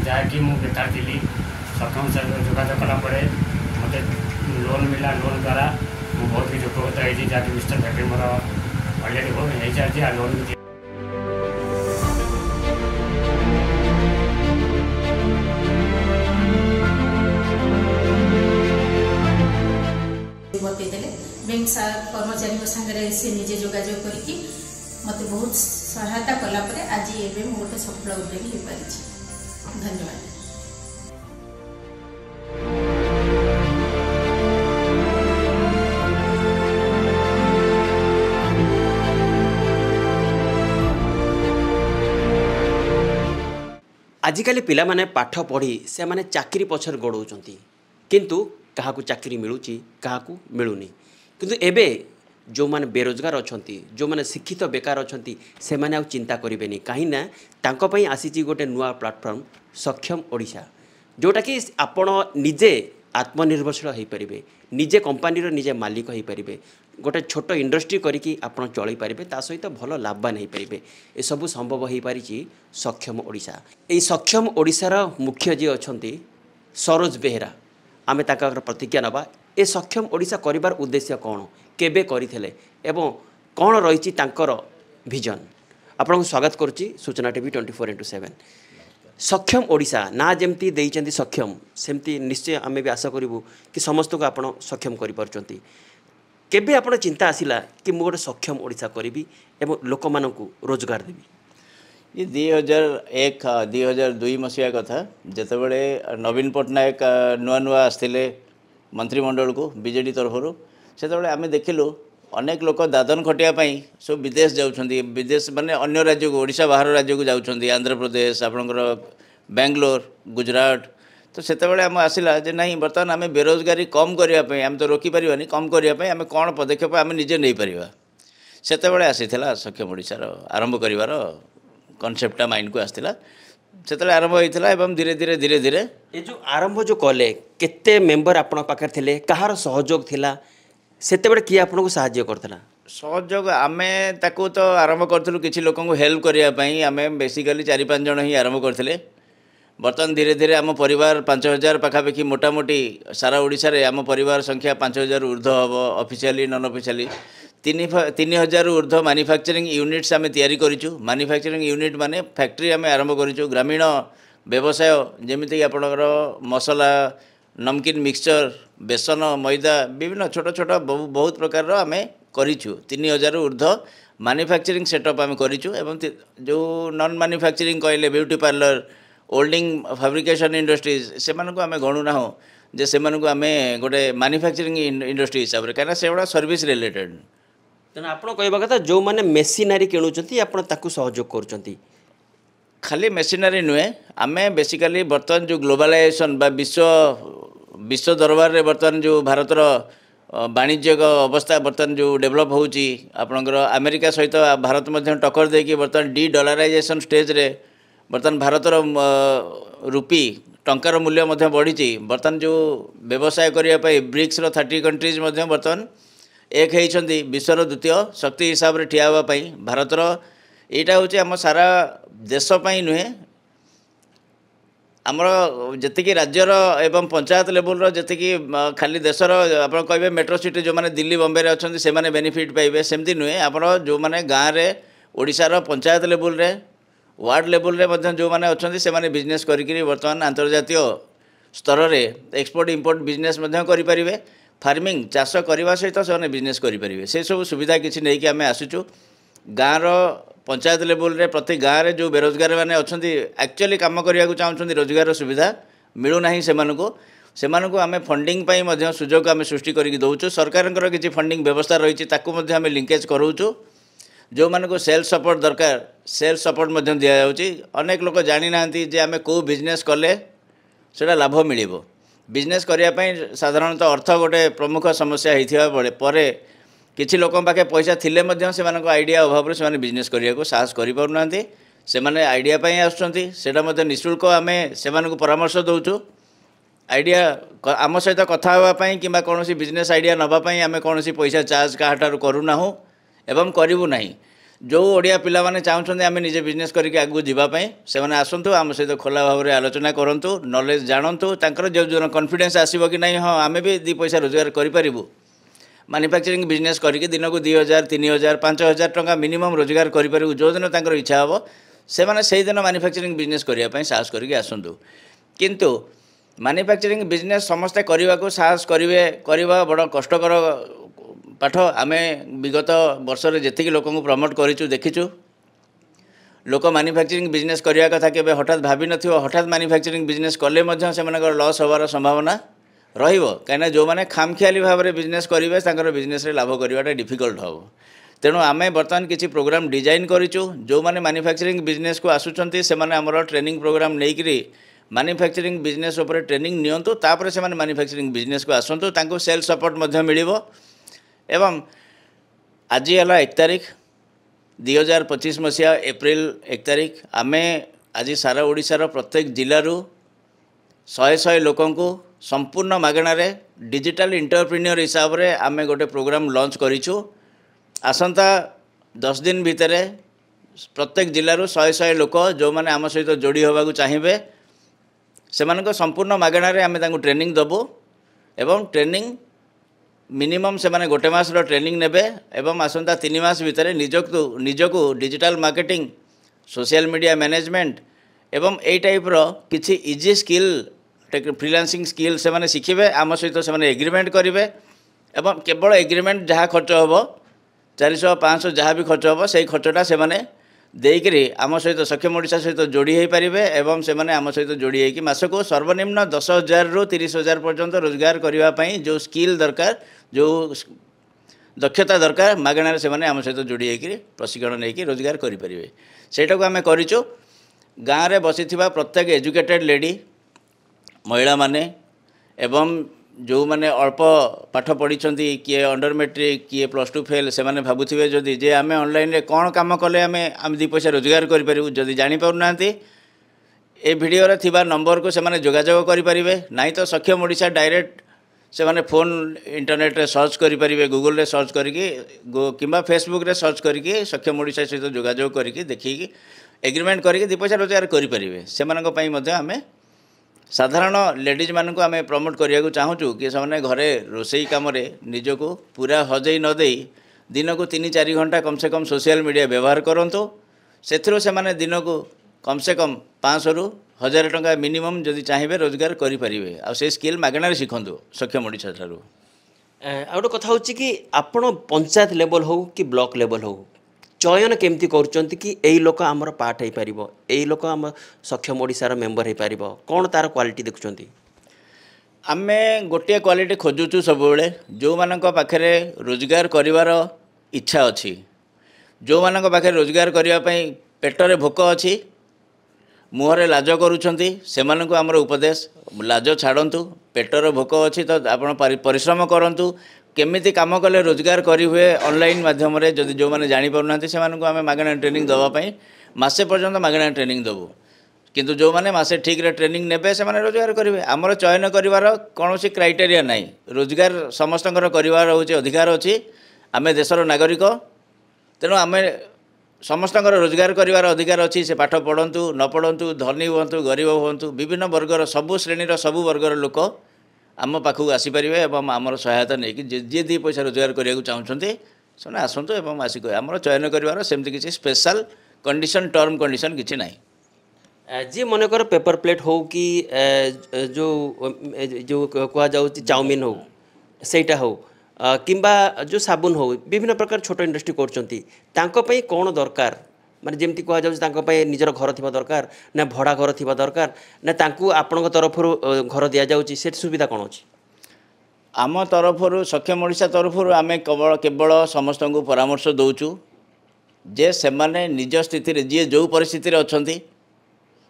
जहाँकि मुझे बेकार थी सक्षम से जोगाजोग कलापर मत लोन मिला लोन द्वारा मुझे बहुत किसी उपकृत होती जहाँकि मिस्टर फैक्ट्री मोर अलरेडी हो चलती आ लोन भी बतईदे बैंक कर्मचारी सागर से निजे जोगाजोग करके मत बहुत सहायता कलापर आज एवं गोटे सफल उद्योगी हो पारी। धन्यवाद। आजिकाली पिला माने पाठ पढ़ी से माने चाकरी पछर गोड़ौचंती किंतु काहाकू चाकरी मिलूची काहाकू मिलूनी किंतु एबे जो माने बेरोजगार अछंती जो माने शिक्षित बेकार अछंती से माने आ चिंता करिवेनी काहे ना तांको पई आसीची गोटे नुआ प्लेटफॉर्म सक्षम ओडिशा जोटा कि आपण निजे आत्मनिर्भरशील हो पारे निजे कंपानीर निजे मालिक हो पारे गोटे छोट इंडस्ट्री करिकी आपण चली पारे ता सहित भल लाभवान हो पारे ए सब संभव हो पारिछि सक्षम ओडिशा। ए सक्षम ओडिशार मुख्य जी अछंती सरोज बेहेरा आमे ताकर प्रतिज्ञा नबा ए सक्षम ओडिशा करिवार उद्देश्य कौन केबे करिथिले एवं कौन रही तांकर विजन आपन स्वागत करुच्ची सूचना टीवी 24x7। सक्षम ओडिशा ना जमती देइचंती सक्षम सेमती निश्चय आमे भी आशा करिवु कि समस्त को आपण सक्षम करि परचंती केबे आपण चिंता आसिला कि मु गोटे सक्षम ओडिशा करिवि एवं लोक मानकु रोजगार देबी। ये 2001 2002 मसीहा कथा जेतेबेले नवीन पट्टनायक नुआ नुआ आसथिले मंत्रिमंडल को बीजेडी तरफ से आम देखिलु अनेक लोक दादन खटिया सब विदेश जाउछंती विदेश माने अन्य राज्य को ओडिशा बाहर राज्य को जाउछंती आंध्र प्रदेश आपणकर बेंगलोर गुजरात तो सेतेबेले आम आसिला जे नहीं बर्तमान आम बेरोजगारी कम करने आम तो रोकी पारिबानी कम करने आम कौन पदक्षेप आम निजे नहीं पारिबा सेतेबेले आसीथिला सक्षम ओडिशार आरंभ करिवार कॉन्सेप्टटा माइंड को आसला से आरंभ होता है धीरे धीरे धीरे धीरे ये जो आरंभ जो कले केते मेंबर आपण पाखे थिले कहार सहयोग थिला सेतेबेले किए आपन को सहायता करथला सहयोग आमे ताको तो आरंभ करथलु किछि लोकन को हेल्प करिया पई आमे बेसिकली 4-5 जण ही आरंभ करथिले बर्तमान धीरे धीरे आम परिवार 5000 पाखापाखि मोटामोटी सारा ओडिशा रे आम परिवार संख्या 5000 ऊर्ध्व हम ऑफिशियली नॉन ऑफिशियली 3000 ऊर्ध्व मैन्युफैक्चरिंग यूनिट्स आम तैयारी करिछु। मैन्युफैक्चरिंग यूनिट माने फैक्ट्री आम आरंभ करिछु ग्रामीण व्यवसाय जमिति आपणकर मसला नमकीन मिक्सचर बेसन मैदा विभिन्न छोट छोट बहुत प्रकार आम करिछु 3000 ऊर्ध्व मैन्युफैक्चरिंग सेटअप आम करिछु एवं जो नॉन मैन्युफैक्चरिंग कहले beauty parlour holding fabrication industries से आम गणुना हो जे से आम गोटे मैन्युफैक्चरिंग इंडस्ट्री हिसाब से कहीं से गुड़ा सर्विस रिलेटेड तेना आपण कहबा कथा जो माने मेसिनरी किणुचंती आपण ताकू सहयोग करूचंती खाली मेसिनरी नुहे आमे बेसिकली बर्तमान जो ग्लोबलाइजेशन बा विश्व दरबार रे बर्तमान जो भारतर वाणिज्यिक अवस्था बर्तमान जो डेभलप होउची आपनकर अमेरिका सहित भारत मध्य टक्कर देकी बर्तमान डॉलराइजेशन स्टेज रे बर्तमान भारतर रुपी टंकार मूल्य मध्य बढ़ी बर्तमान जो व्यवसाय करने ब्रिक्स 30 कंट्रीज मध्य बर्तमान एक होती विश्वर द्वितीय शक्ति हिसाब से ठिया होगापाई भारतर यहाँ हूँ आम सारा देशपाई नुहे आमर जी राज्यर एवं पंचायत लेवल जी खाली देशर आप कहे मेट्रो सिटी जो मैंने दिल्ली बॉम्बे अच्छा से बेनिफिट पाइबे सेमती नुहे आप जो मैंने गाँव में ओडिशार पंचायत लेवल रे वार्ड लेवल रे जो मैंने अच्छा से बिजनेस करी बर्तमान अंतर्जातीय स्तर में एक्सपोर्ट इंपोर्ट बिजनेस करें फार्मिंग चाष करने सहित से बिजनेस करेंगे से सब सुविधा किसी नहीं कि आम आसुचु गाँव पंचायत लेवल रे प्रति गाँव में जो बेरोजगार मैंने अच्छा एक्चुअली कम करने को चाहते रोजगार सुविधा मिलूना से आम फंडिंग सुजोग आम सृष्टि करके दौचु सरकार किसी फंडिंग व्यवस्था रही आम लिंकेज कराऊँ जो मान को सेल्स सपोर्ट दरकार सेल्स सपोर्ट दि जाऊँगी अनेक लोक जानी ना आम कौ बिजनेस कले से लाभ मिल बिजनेस करने साधारणतः अर्थ गोटे प्रमुख समस्या होता पर किसी लोक पाखे पैसा थिले से आइडिया अभाव से बिजनेस करने को साहस करें से आइडिया आसुँच निःशुल्क आम से परामर्श दौचु आइडिया आम सहित कथा होगापाई कि कौन बिजनेस आइडिया नापाई आम कौन पैसा चार्ज क्या करूना एवं करूँ ना जो ओडिया पिला माने चाहते आम निजे बिजनेस करके आगू जावाई से आसतु आम सहित खोला भाव में आलोचना करूँ नॉलेज जानतु जो कॉन्फिडेंस आसो कि नहीं हाँ आम भी 2 पैसा रोजगार करूँ मैन्युफैक्चरिंग बिजनेस करके दिन को 2000 3000 5000 टंका मिनिमम रोजगार करूँ जो दिन तक इच्छा हे से मैंने से दिन मैन्युफैक्चरिंग बिजनेस करने साहस करके आसतु किंतु मैन्युफैक्चरिंग बिजनेस समस्ते करने को साहस करेंगे करवा बड़ कष्टकर पाठ आम विगत वर्ष में जी लोक प्रमोट करूँ देखीचु लोक मैन्युफैक्चरिंग बिजनेस करने कथा के हठात भावी न हठात मैन्युफैक्चरिंग बिजनेस कले से लॉस होवार संभावना रहिबो कहीं जो मैंने खामखियाली भाव में बिजनेस करेंगे बिजनेस लाभ करवाटा डिफिकल्ट हम तेणु आम बर्तमान किसी प्रोग्राम डिजाइन करूँ जो मैंने मैन्युफैक्चरिंग बिजनेस को आसुँच से ट्रेनिंग प्रोग्राम नहीं मैन्युफैक्चरिंग बिजनेस उपर ट्रेनिंग नियंतु तापर से मैन्युफैक्चरिंग बिजनेस को आसतु तांको सेल सपोर्ट मिलिबो एवं आज है 1 तारीख 2025 मसीहा एप्रिल 1 तारीख आम आज सारा ओडिशार प्रत्येक जिलूर 100 लोकों को संपूर्ण मागणारे डिजिटल इंटरप्रेन्योर हिसाब से आम गोटे प्रोग्राम लॉन्च करूँ आसंता 10 दिन भितर प्रत्येक जिलूर 100 लोक जो मैंने आम सहित जोड़ी होगा चाहिए से संपूर्ण मागणारे आम ट्रेनिंग दबू एवं ट्रेनिंग मिनिमम से माने गोटे मासर ट्रेनिंग नेबे एवं आसंता 3 मास भितर निजको digital marketing social media management एवं ए टाइप रो किछि इजी स्किल फ्रीलांसिंग स्किल से माने शिखिबे आम सहित से माने एग्रीमेंट करेंगे एवं केवल एग्रीमेंट जहाँ खर्च हम 400 500 जहाँ भी खर्च हम से खर्चटा से माने देकरी आम सहित सक्षम ओडिशा सहित जोड़ी हो पारे एवं से माने आम सहित जोड़ी होगी मासको सर्वनिम्न 10,000 रु 30,000 पर्यंत रोजगार करने जो स्किल दरकार जो दक्षता दरकार मागणार से माने आम सहित जोड़ी होकर प्रशिक्षण नहीं रोजगार करेंगे सेटा को आम करूँ गाँव में बसी प्रत्येक एजुकेटेड लेडी महिला माने एवं जो मैंने अल्प पाठ पढ़ी किए अंडर मेट्रिक किए +2 फेल से मैंने भावुवे जदि जे आम ऑनलाइन कौन काम कले आम 2 पैसा रोजगार करूँ जदि जापना ए भिडियो रे थिबा नंबर को से जोगाजोग करेंगे नाई तो सक्षम ओडिशा डायरेक्ट से माने फोन इंटरनेट रे सर्च करेंगे गूगल रे सर्च करके किंबा फेसबुक रे सर्च करके सक्षम ओडिशा सहित जोगाजोग करके देखिए एग्रीमेंट करके 2 पैसा रोजगार करेंगे से आम साधारण लेडीज मानक आम प्रमोट करने को चाहूँ कि से घरे रोसई कम निजको पूरा हजई नदे दिन को 3-4 घंटा कम से कम सोशल मीडिया व्यवहार करूँ से दिन को कम से कम 500 रु 1000 टंका मिनिमम जदि चाहिए रोजगार करेंगे आ से स्किल मागणार शिखु सक्षम ओडिशा ठारू आ गोटे कथा होची कि आपण पंचायत लेवल हो कि ब्लॉक लेवल हो चयन केमती करुँच कि यही लोक आमर पार्ट हो पार यही लोक आम सक्षम ओडिशार मेंबर हो पार कौन तार क्वालिटी देखुं आम गोटे क्वालिटी खोजुचु सब जो मानक पाखरे रोजगार करिवार इच्छा अच्छी जो मानक पाखरे रोजगार करने पेटरे भोक अच्छी मुहरे लाज करुँच से आमर उपदेश लाज छाड़तु पेटर भोक अच्छी तो आप परिश्रम करूँ केमिति काम कले रोजगार करी हुए ऑनलाइन माध्यम जदि जो मैंने जापाना से आम मागणा ट्रेनिंग दवाई मसे पर्यंत मागणा ट्रेनिंग देवु किंतु जो मैंने मसे ठीक रे ट्रेनिंग नेबे से रोजगार करेंगे आमर चयन करिवार कौन क्राइटेरिया नाई रोजगार समस्तଙ୍କର करिवार होचे अधिकार अच्छी आम देशर नागरिक तेणु आम समस्तଙ୍କର रोजगार करिवार अधिकार अच्छी से पाठ पढ़ंतु न पढ़ंतु धनी हुंतु गरीब हुंतु विभिन्न वर्गर सबु श्रेणीर सबु वर्गर लोक आम पाखक आसीपारे और आमर सहायता नहीं कि जी 2 पैसा रोजगार करने को चाहते से आसतु और आसिक आम चयन कर सेमती किसी स्पेशल कंडीशन टर्म कंडीशन किसी ना जी मनकर पेपर प्लेट हो कि जो जो कह जाऊँ चाउमिन हो सेटा हो किंबा जो साबुन हो विभिन्न प्रकार छोट इंडस्ट्री कर कौन दरकार माने जमती कह जाऊँ निजर घर थी दरकार ना भड़ा घर थी दरकार ना आपण तरफ घर दि जाऊँगी से सुविधा कौन अच्छी आम तरफ सक्षम ओडिशा तरफ आम केवल समस्त को परामर्श दौचु जे से माने निज स्थिति जी जो परिस्थिति अच्छा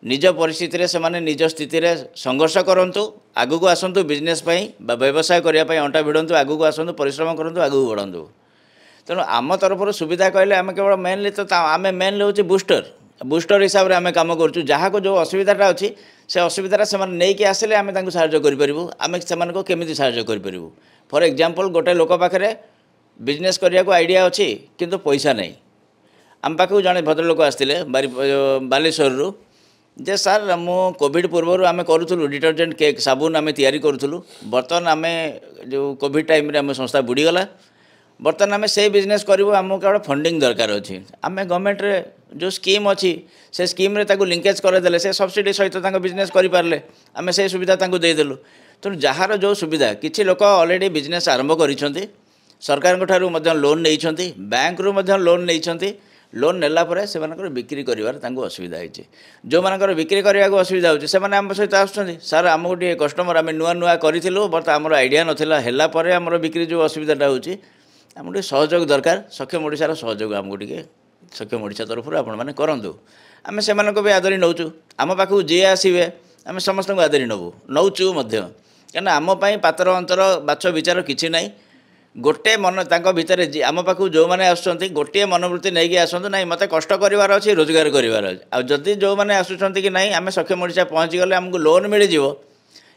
निज परिस्थिति से माने निज स्थिति संघर्ष करूँ आगू को आसतु बिजनेस व्यवसाय करने अंटा भिड़ंतु आगू को आसतु परिश्रम करूँ आगू बढ़ु तेणु आम तरफ सुविधा कहले आम केवल मेनली तो आम मेनली हूँ बुस्टर हिसाब से आम कम करूँ जहाँ को जो असुविधाटा अच्छी से असुविधा से नहीं कि आसिले आम साहाय्य करूँ आम से केमी साहाय्य करूँ फॉर एग्जांपल गोटे लोक पाखे बिजनेस करने को आइडिया अच्छी किंतु पैसा नहीं आम पाखक जड़े भद्रलोक आसते बालेश्वर जे सार मु कोविड पूर्व आम करूँ डिटर्जेंट केक साबुन आम तैयारी करूँ बर्तमान आम जो कोविड टाइम आम संस्था बुड़ीगला बर्तमान आम से बिजनेस करूँ आमको केवल फंडिंग दरकार अच्छी आम गवर्नमेंट रे जो स्कीम अच्छी से स्कीम रे ताको लिंकेज करदेले से सब्सिडी सहित बिजनेस करें आम से सुविधा देदेलु तेणु जार जो सुविधा किसी लोक ऑलरेडी बिजनेस आरंभ कर सरकार लोन नहीं बैंक रू लोन नहीं लोन नेला परे से बिक्री करिवार तांको असुविधा होती जो मानकर बिक्री करने को असुविधा होती से आम सहित आसुँच सर आम गोटे कस्टमर आम नुआ नुआ करूँ बट आमर आइडिया नाला आमर बिक्री जो असुविधाटा होची आम गोटे सहयोग दरकार सक्षम ओडिशार सहयोग आमको टे सक्षम ओडिशा तरफ आपण मैंने करूँ आम से भी आदरी नौचु आम पाखक जी आसवे आम समस्त को आदरी नबू नौचु कहीं आम पातर अंतर बाछ विचार किसी ना गोटे मन तांको भितर आम पाखक जो मैंने आसुँच गोटे मनोवृत्ति नहीं आसतु ना मत कष्ट करार अच्छी रोजगार करार अच्छी जो मैंने आसुँच कि ना आम सक्षम ओडिशा पहुँची गले आमको लोन मिल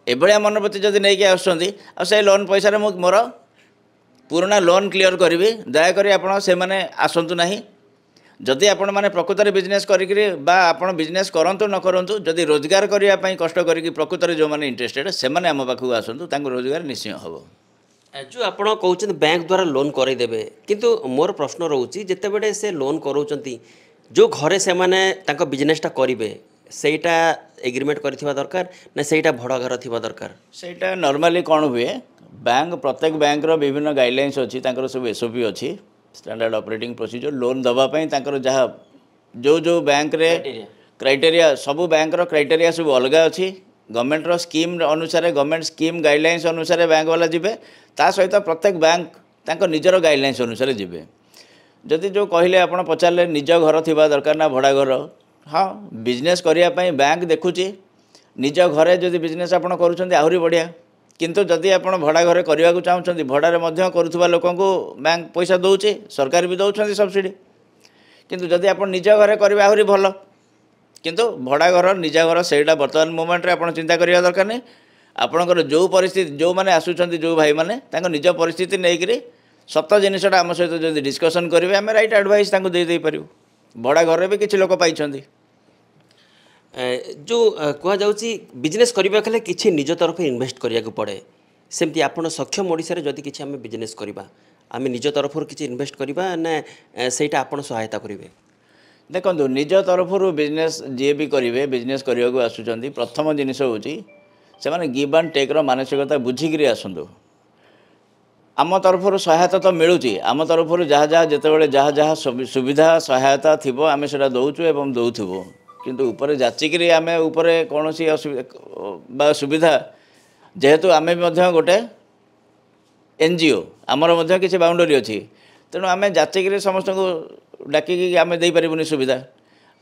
एभलिया मनोवृत्ति जब नहीं आसुँच से लोन पैसा मोर पुराना लोन क्लियर करी दयाकोरी आपण से मैंने आसतु ना जदि आपण मैंने प्रकृत में बिजनेस कर बिजनेस करंतु न करंतु जदि रोजगार करने कष्ट करी प्रकृत में जो मैंने इंटरेस्टेड से मैंने आम पाखक आसतु रोजगार निश्चय हम जो आप कहते बैंक द्वारा लोन करदेवे किंतु मोर प्रश्न रोचे जितेबले से लोन कराउछंती जो घरे से माने तांको बिजनेसटा करेंगे सेटा एग्रीमेंट करथिबा दरकार ना सेटा भड़ा घर थिबा दरकार सेटा नॉर्मली कौन हुए बैंक प्रत्येक बैंक रो विभिन्न गाइडलाइंस अच्छी सब एसओपी अच्छी स्टैंडर्ड ऑपरेटिंग प्रोसीजर लोन दवापाई जहाँ जो जो बैंक रे क्राइटेरिया सबू बैंक रो क्राइटेरिया सब अलग अच्छी गवर्नमेंट रो स्कीम अनुसार गवर्नमेंट स्कीम गाइडलाइंस अनुसार बैंक वाला जिबे ता सहित प्रत्येक बैंक तांको निजर गाइडलाइंस अनुसार जिबे जदि जो कहले आपण पचारे निज घर थिबा दरकार ना भड़ा घर हाँ बिजनेस करने बैंक देखुची निज घरे जदि बिजनेस आपण करूछंती आहुरी बढ़िया किंतु जदि आपण भड़ा घरे करने को चाहूँगी भड़ारे मध्य करुवा लोक बैंक पैसा दौचे सरकार भी दौरान सब्सिडी किंतु जदि आप निज घरे करेंगे आहुरी भल किंतु भड़ा घर निज घर से बर्तमान मोमेंट रे आपण चिंता करिया दरकार नहीं आपणकर जो परिस्थिति जो मैंने आसुँच जो भाई मैंने निज परिस्थिति नहीं सत जिनसा आम सहित जब डिस्कसन करेंगे आम राइट एडवाइस दे पारू भड़ा घर भी किसी लोक पाई जो कह जाउची बिजनेस करबा कले किछि निज तरफ इन्वेस्ट करिया को पड़े सेमती आपण सक्षम ओडिसा रे जदि किछि आमे बिजनेस करबा आमे निज तरफ किछि इन्वेस्ट करबा ना सेटा आपण सहायता करिवे देखो निज तरफ बिजनेस जी भी करेंगे बिजनेस करने को आसुँच प्रथम जिनस होची से माने गिव एंड टेक रो मानसिकता बुझिकी आसतु आम तरफ सहायता तो मिलूँ आम तरफ जहाँ जहाँ जिते जहाँ जहाँ सुविधा सहायता थी आम से दौचु एवं दौथु किंतु ऊपर जाचिक आम ऊपर कौन असुविधा सुविधा जेहेतु आम गोटे एनजीओ आमर किसी बाउंडरी अच्छी तेणु आम जाचिक समस्त को डाकिकी आम देपारूनी सुविधा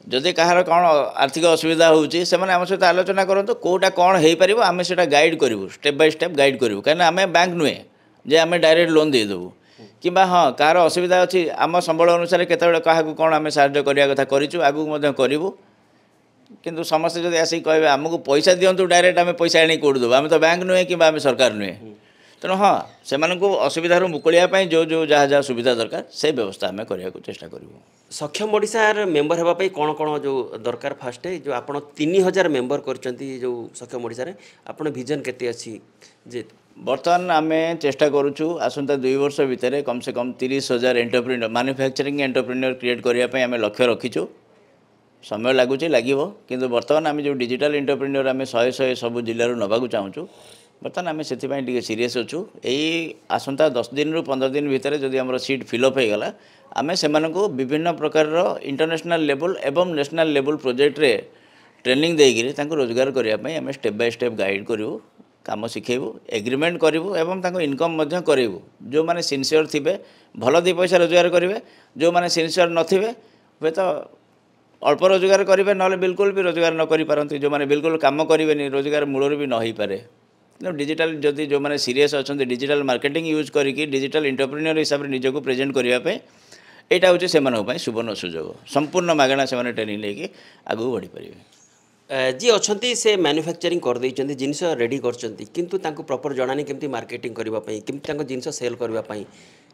जदि कहार कौन आर्थिक असुविधा होची से आम सहित आलोचना करूँ कौटा कौन हो पार आम से गाइड करूँ स्टेप बाय स्टेप गाइड करूँ कहीं आम बैंक नुहे जे आम डायरेक्ट लोन देदेबू कि हाँ कार असुविधा अच्छी आम संबल अनुसार केतबेले क्या कौन आम साहाय्य करने कथा करूँ आगू करूँ किंतु समस्ते जब आसिक कहे आमको पैसा दिंतु डायरेक्ट आम पैसा आनी कौट देव आम तो बैंक नुहे कि आम सरकार नुहे तेणु हाँ से असुविधार मुकुलिया जो जो जहाँ जहाँ सुविधा दरकार से व्यवस्था आम करने को चेष्टा करूँ सक्षम ओडिशार मेंबर होगापाई कौन कौन जो दरकार फास्ट जो आप 3000 मेंबर कर जो सक्षम ओडिशा रे आपन विजन केते अच्छी जे बर्तमान आम चेष्टा करूँ आसंता 2 वर्ष भितर कम से कम 30,000 एंटरप्रेन्योर मैन्युफैक्चरिंग एंटरप्रेन्योर क्रिएट करने आम लक्ष्य रखीचु समय लगुच लगे किंतु बर्तमान आम जो डिजिटल एंटरप्रेन्योर आम 100 सब जिलूर नवाक चाहूँ बर्तमान आम से सीरीयस अच्छु यही आसंता 10 दिन रु 15 दिन भितर जदि आम सीट फिलअप हो गला आम से विभिन्न प्रकार इंटरनेशनल लेवल एवं नेशनल लेवल प्रोजेक्ट रे ट्रेनिंग देकर रोजगार करने आम स्टेप बाय स्टेप गाइड करूँ काम शिखेबू एग्रीमेंट करूँ एवं इनकम करूँ जो मैंने सिनसियर थे भल 2 पैसा रोजगार करेंगे जो मैंने सिनसियर नथिबे हे तो अल्प रोजगार करेंगे ना बिल्कुल भी रोजगार न करि पारंती जो मैंने बिल्कुल काम करेंगे रोजगार मूलर भी न हो पारे डिजिटल जदि जो मैंने सीरीयस अच्छा डिजिटल मार्केटिंग यूज करके डिजिटल एंटरप्रेन्योर हिसाब से निजक प्रेजेंट करने यहाँ हूँ से सुवर्ण सुजोग संपूर्ण मागणा से ट्रेनिंग लेके आगू बढ़ी पारे जी अच्छी से मैन्युफैक्चरिंग कर देइछन्ती जिनस रेडी करछन्ती किंतु तांको प्रॉपर जणानी केमती मार्केटिंग करबा पई केमती तांको जिनस सेल करबा पई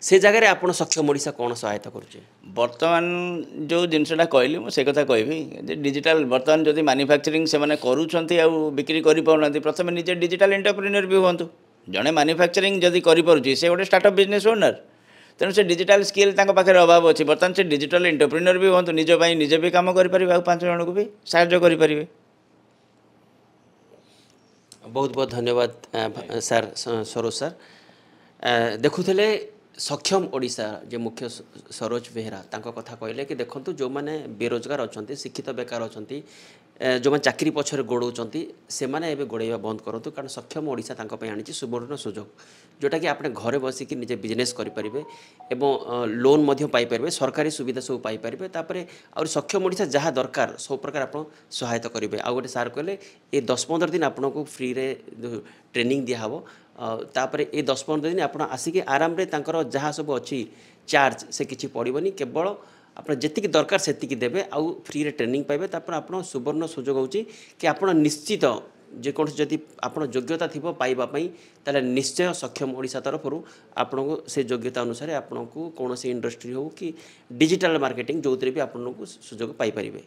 से जगह रे आपण सक्षम ओडिशा कोन सहायता करूचे बर्तमान जो जिनसटा कहली मुझे कथा कहबी डिजिटल बर्तमान जदि मैन्युफैक्चरिंग से माने करूछन्ती आ बिक्री करि पाउनांती प्रथमे निजे डिजिटल एंटरप्रेन्योर भी हुअन्तु जणे मैन्युफैक्चरिंग जदि करि पारुची से गोटे स्टार्टअप बिजनेस ओनर तेणु से डिजिटल स्किल तांको पाखे अभाव अच्छी बर्तमान से डिजिटल एंटरप्रेन्योर भी हुअन्तु निज पई निजे भी काम करि परिबे आ 5 जन को भी सहायता करि परिबे बहुत बहुत धन्यवाद सर सरोज सर देखुले सक्षम ओडिशा जे मुख्य सरोज बेहरा तांको कथा कहले कि देखंतु जो माने बेरोजगार अछंती शिक्षित बेकार अछंती जो माने चाकरी पछरे गोड़ौचंती से माने एबे गोड़ेबा बंद करंतु कारण सक्षम ओडिशा तांको पय आनिछि सुवर्ण सुजोग जोटा कि आपने घरे बसी कि निजे बिजनेस करि परिबे एवं लोन मध्य पाई परिबे सरकारी सुविधा सब पाई परिबे तापरे और सक्षम ओडिशा जहाँ दरकार सब प्रकार आपण सहायता करिवे आ गोटे सार कहले ए 10-15 दिन आपनको फ्री रे ट्रेनिंग दिया हबो तापरे ए 10-15 दिन आपण आसिके आराम रे तांकर जहाँ सब अच्छी चार्ज से किछि पड़िबनी केवल आप जी दरकार से देवे आउ फ्री रे ट्रेनिंग पाइबे तापर आपण सुवर्ण सुजोग होची कि आपण निश्चित जेकोसी जदि आप योग्यता थी पाइबापी ताले निश्चय सक्षम ओडिशा तरफ आपन को से योग्यता अनुसार आपन को कौन इंडस्ट्री हो कि डिजिटल मार्केटिंग जो भी आपन को सुजोग पाई परिबे।